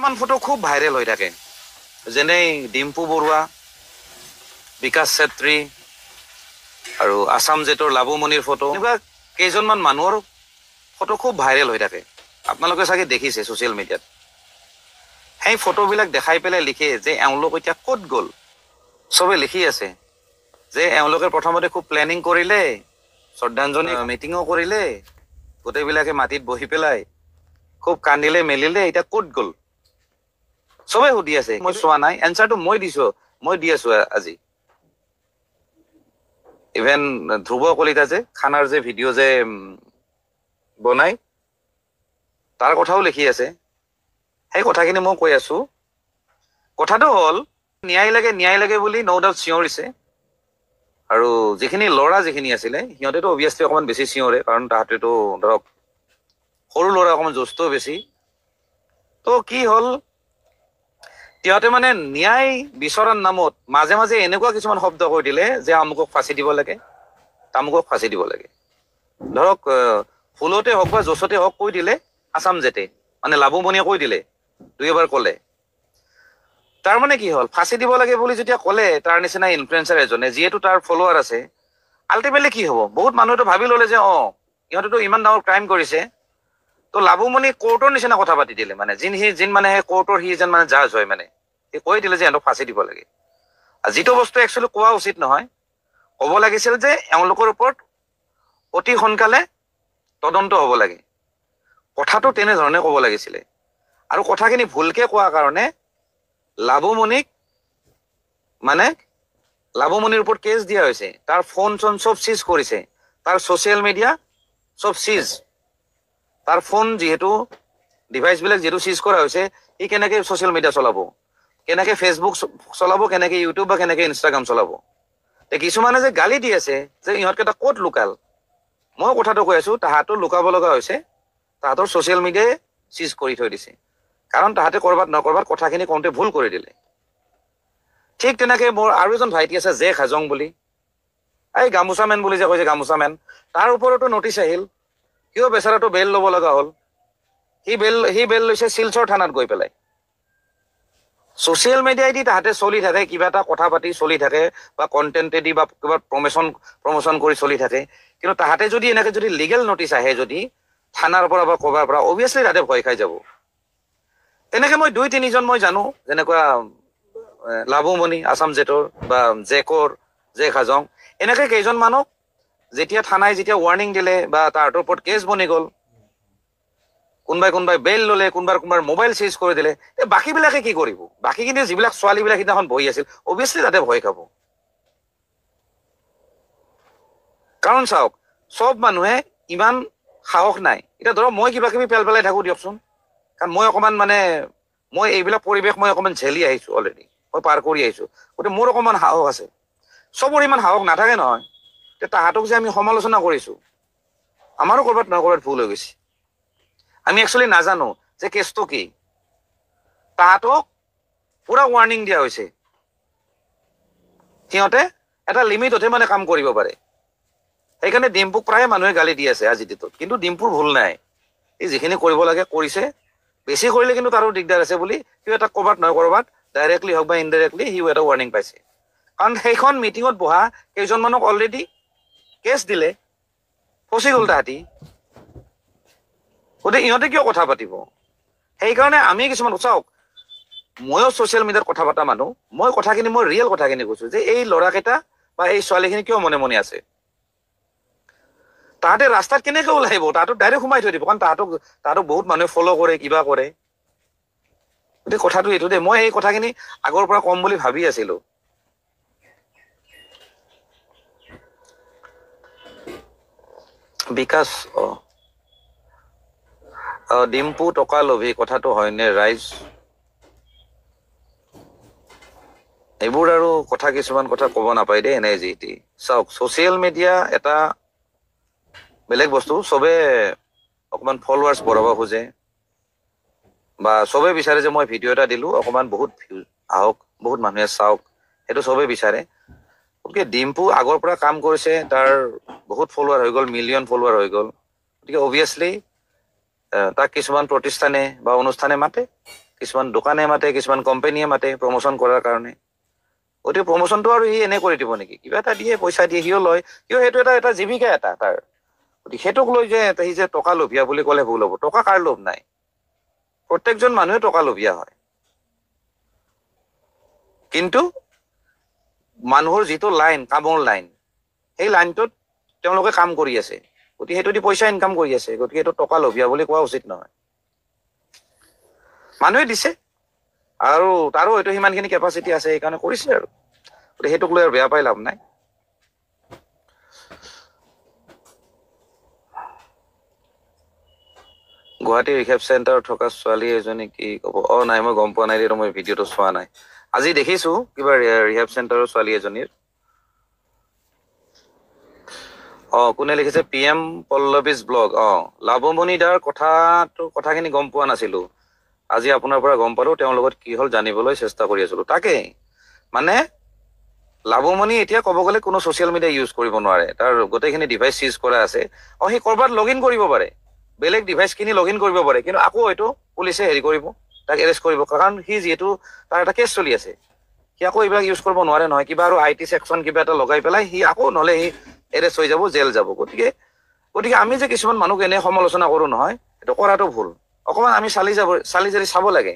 মান ফটো খুব ভাইৰেল হৈ থাকে, যেনে ডিম্পু বৰুৱা, বিকাশ চেত্ৰী আৰু আছাম জেটৰ লাবুমণিৰ ফটো। এনেকুৱা কেইজনমান মানুহৰ ফটো খুব ভাইৰেল হৈ থাকে, আপোনালোকে চাগে দেখিছে ছ'চিয়েল মিডিয়াত। সেই ফটোবিলাক দেখাই পেলাই লিখে যে এওঁলোক এতিয়া ক'ত গ'ল। চবে লিখি আছে যে এওঁলোকে প্ৰথমতে খুব প্লেনিং কৰিলে, শ্ৰদ্ধাঞ্জলি মিটিঙো কৰিলে, গোটেইবিলাকে মাটিত বহি পেলাই খুব কান্দিলে মেলিলে, এতিয়া ক'ত গ'ল চবে সুধি আছে। মই চোৱা নাই, এনচাৰটো মই দি আছো আজি। ইভেন ধ্ৰুৱ কলিতা যে খানাৰ যে ভিডিঅ' যে বনাই, তাৰ কথাও লিখি আছে। সেই কথাখিনি মই কৈ আছো। কথাটো হ'ল ন্যায় লাগে বুলি ন' ডাউট চিঞৰিছে, আৰু যিখিনি ল'ৰা যিখিনি আছিলে সিহঁতেতো অভিয়াছলি অকণমান বেছি চিঞৰে, কাৰণ তাহাঁতেতো ধৰক সৰু ল'ৰা, অকণমান যুজটোও বেছি। তো কি হ'ল, সিহঁতে মানে ন্যায় বিচৰাৰ নামত মাজে মাজে এনেকুৱা কিছুমান শব্দ কৈ দিলে যে আমুকক ফাঁচি দিব লাগে, তামুকক ফাঁচি দিব লাগে। ধৰক ভুলতে হওক বা জচতে হওক কৈ দিলে আছাম জেটে, মানে লাবুমণিয়ে কৈ দিলে, দুই এবাৰ ক'লে। তাৰ মানে কি হ'ল, ফাঁচি দিব লাগে বুলি যেতিয়া ক'লে তাৰ নিচিনা ইনফ্লুৱেঞ্চাৰ এজনে, যিহেতু তাৰ ফলোৱাৰ আছে, আল্টিমেটলি কি হ'ব, বহুত মানুহেতো ভাবি ল'লে যে ইহঁতেতো ইমান ডাঙৰ ক্ৰাইম কৰিছে, তো লাবুমণি কোৰ্টৰ নিচিনা কথা পাতি দিলে। মানে যিন মানে কোৰ্টৰ সি যেন মানে জাজ হয়, মানে সি কৈ দিলে যে সিহঁতক ফাঁচি দিব লাগে। যিটো বস্তু একচুৱেলি কোৱা উচিত নহয়, ক'ব লাগিছিল যে এওঁলোকৰ ওপৰত অতি সোনকালে তদন্ত হ'ব লাগে, কথাটো তেনেধৰণে ক'ব লাগিছিলে। আৰু কথাখিনি ভুলকে কোৱাৰ কাৰণে লাবুমণিৰ ওপৰত কেছ দিয়া হৈছে, তাৰ ফোন চোন চব চিজ কৰিছে, তাৰ ছ'চিয়েল মিডিয়া চব চিজ, তাৰ ফোন যিহেতু ডিভাইচবিলাক যিহেতু চিজ কৰা হৈছে, সি কেনেকে ছ'চিয়েল মিডিয়া চলাব, কেনেকে ফেচবুক চলাব, কেনেকে ইউটিউব বা কেনেকে ইনষ্টাগ্ৰাম চলাব। কিছুমানে যে গালি দি আছে যে ইহঁতকেইটা ক'ত লুকাল, মই কথাটো কৈ আছো, তাহাঁতৰ লুকাব লগা হৈছে, তাহাঁতৰ ছ'চিয়েল মিডিয়াই চিজ কৰি থৈ দিছে, কাৰণ তাহাঁতে ক'ৰবাত নক'ৰবাত কথাখিনি কওঁতে ভুল কৰি দিলে। ঠিক তেনেকে মোৰ আৰু এজন ভাইটি আছে জেক হাজং বুলি, এই গামোচা মেন বুলি যে কৈছে, গামোচা মেন, তাৰ ওপৰতো নটিচ আহিল, কিয় বেচাৰাটো বেল ল'ব লগা হ'ল। সি বেল লৈছে শিলচৰ থানাত গৈ পেলাই। ছ'চিয়েল মিডিয়াই দি তাহাঁতে চলি থাকে, কিবা এটা কথা পাতি চলি থাকে, বা কণ্টেণ্টেদি বা কিবা প্ৰমোচন কৰি চলি থাকে। কিন্তু তাহাঁতে যদি এনেকে যদি লিগেল নটিচ আহে যদি থানাৰ পৰা বা ক'ৰবাৰ পৰা, অভিয়াছলি তাহাঁতে ভয় খাই যাব। তেনেকে মই 2-3জন মই জানো, যেনেকুৱা লাবুমণি, আছাম জেটৰ বা জেক হাজং, এনেকে কেইজন মানুহ যেতিয়া থানাই যেতিয়া ৱাৰ্ণিং দিলে বা তাহাঁতৰ ওপৰত কেছ বনি গ'ল, কোনোবাই বেল ল'লে, কোনোবাৰ মোবাইল চিজ কৰি দিলে, বাকীবিলাকে কি কৰিব? বাকীখিনি যিবিলাক ছোৱালীবিলাক সিদিনাখন বহি আছিল, অভিয়াছলি তাতে ভয় খাব। কাৰণ চাওক, চব মানুহে ইমান সাহস নাই। এতিয়া ধৰক মই কিবা কিবি পেলাই থাকো দিয়কচোন, কাৰণ মই এইবিলাক পৰিৱেশ মই অকণমান ঝেলি আহিছো অলৰেডি, মই পাৰ কৰি আহিছো, গতিকে মোৰ অকণমান সাহস আছে। চবৰ ইমান সাহস নাথাকে নহয়। তাহাঁতক যে আমি সমালোচনা কৰিছো, আমাৰো ক'ৰবাত নহয় ক'ৰবাত ভুল হৈ গৈছে। আমি একচুৱেলি নাজানো যে কেছটো কি। তাহাঁতক পুৰা ৱাৰ্ণিং দিয়া হৈছে, সিহঁতে এটা লিমিটতহে মানে কাম কৰিব পাৰে। সেইকাৰণে ডিম্পুক প্ৰায় মানুহে গালি দি আছে আজিৰ ডেটত, কিন্তু ডিম্পুৰ ভুল নাই। সি যিখিনি কৰিব লাগে কৰিছে, বেছি কৰিলে কিন্তু তাৰো দিগদাৰ আছে বুলি সিও এটা ক'ৰবাত নহয় ক'ৰবাত ডাইৰেক্টলি হওক বা ইনডাইৰেক্টলি সিও এটা ৱাৰ্ণিং পাইছে। কাৰণ সেইখন মিটিঙত বহা কেইজনমানক অলৰেডি কেছ দিলে, ফচি গ'ল তাহাঁতি। গতিকে ইহঁতে কিয় কথা পাতিব? সেইকাৰণে আমি কিছুমান চাওক, ময়ো ছ'চিয়েল মিডিয়াত কথা পতা মানুহ, মই ৰিয়েল কথাখিনি কৈছো যে এই ল'ৰাকেইটা বা এই ছোৱালীখিনি কিয় মনে মনে আছে। তাহাঁতে ৰাস্তাত কেনেকে ওলাইব? তাহাঁতক ডাইৰেক্ট সোমাই থৈ দিব, কাৰণ তাহাঁতক বহুত মানুহে ফ'ল' কৰে, কিবা কৰে। গতিকে কথাটো এইটো দেই, মই এই কথাখিনি আগৰ পৰা কম বুলি ভাবি আছিলো। বিকাশ ডিম্পু টকা লোভী, কথাটো হয়নে ৰাইজ? এইবোৰ আৰু কিছুমান কথা ক'ব নাপায় দেই এনে যি টি। চাওক, ছ'চিয়েল মিডিয়া এটা বেলেগ বস্তু, চবে অকণমান ফলোৱাৰ্ছ বঢ়াব খোজে, বা চবে বিচাৰে যে মই ভিডিঅ' এটা দিলো অকণমান বহুত ভিউজ আহক, বহুত মানুহে চাওক, সেইটো চবেই বিচাৰে। গতিকে ডিম্পু আগৰ পৰা কাম কৰিছে, তাৰ বহুত ফলোৱাৰ হৈ গ'ল, মিলিয়ন ফলোৱাৰ হৈ গ'ল। গতিকে অভিয়াছলি তাক কিছুমান প্ৰতিষ্ঠানে বা অনুষ্ঠানে মাতে, কিছুমান দোকানে মাতে, কিছুমান কোম্পানীয়ে মাতে প্ৰমোচন কৰাৰ কাৰণে। গতিকে প্ৰমোচনটো আৰু সি এনে কৰি দিব নেকি? কিবা এটা দিয়ে, পইচা দিয়ে, সিও লয়। কিয় সেইটো এটা জীৱিকা এটা তাৰ। গতিকে সেইটোক লৈ যে সি যে টকা লোভীয়া বুলি ক'লে ভুল হ'ব। টকা কাৰ লোভ নাই? প্ৰত্যেকজন মানুহে টকা লোভীয়া হয়। কিন্তু মানুহৰ যিটো লাইন, কামৰ লাইন, সেই লাইনটোত তেওঁলোকে কাম কৰি আছে। গতিকে সেইটো দি পইচা ইনকাম কৰি আছে। গতিকে এইটো টকা লোভীয়া বুলি কোৱা উচিত নহয়। মানুহে দিছে আৰু তাৰো হয়তো সিমানখিনি কেপাচিটি আছে, সেইকাৰণে কৰিছে আৰু। গতিকে সেইটোক লৈ আৰু বেয়া পাই লাভ নাই। গুৱাহাটী ৰিহেব চেণ্টাৰত থকা ছোৱালী এজনী কি ক'ব? নাই, মই গম পোৱা নাই দেই, মই ভিডিঅ'টো চোৱা নাই। আজি দেখিছো কিবা ৰিহেব চেণ্টাৰৰ ছোৱালী এজনীৰ। কোনে লিখিছে? PM পল্লৱীজ blog. লাভমণি দাৰ কথাখিনি গম পোৱা নাছিলো। আজি আপোনাৰ পৰা গম পালো, তেওঁৰ লগত কি হ'ল জানিবলৈ চেষ্টা কৰি আছিলো। তাকে মানে লাভমণি এতিয়া ক'ব গ'লে কোনো ছচিয়েল মিডিয়া ইউজ কৰিব নোৱাৰে। তাৰ গোটেইখিনি ডিভাইচ চিজ কৰা আছে। সি ক'ৰবাত লগ ইন কৰিব পাৰে, বেলেগ ডিভাইচ কিনি লগ ইন কৰিব পাৰে, কিন্তু আকৌ হয়তো পুলিচে হেৰি কৰিব, তাক এৰেষ্ট কৰিব। কাৰণ সি যিহেতু তাৰ এটা কেছ চলি আছে, সি আকৌ এইবিলাক ইউজ কৰিব নোৱাৰে নহয়। কিবা আৰু IT ছেকশ্যন কিবা এটা লগাই পেলাই সি আকৌ নহ'লে সি এৰেষ্ট হৈ যাব, জেল যাব। গতিকে আমি যে কিছুমান মানুহক এনে সমালোচনা কৰো নহয়, সেইটো কৰাটো ভুল। অকমান আমি চালি জাৰি চাব লাগে।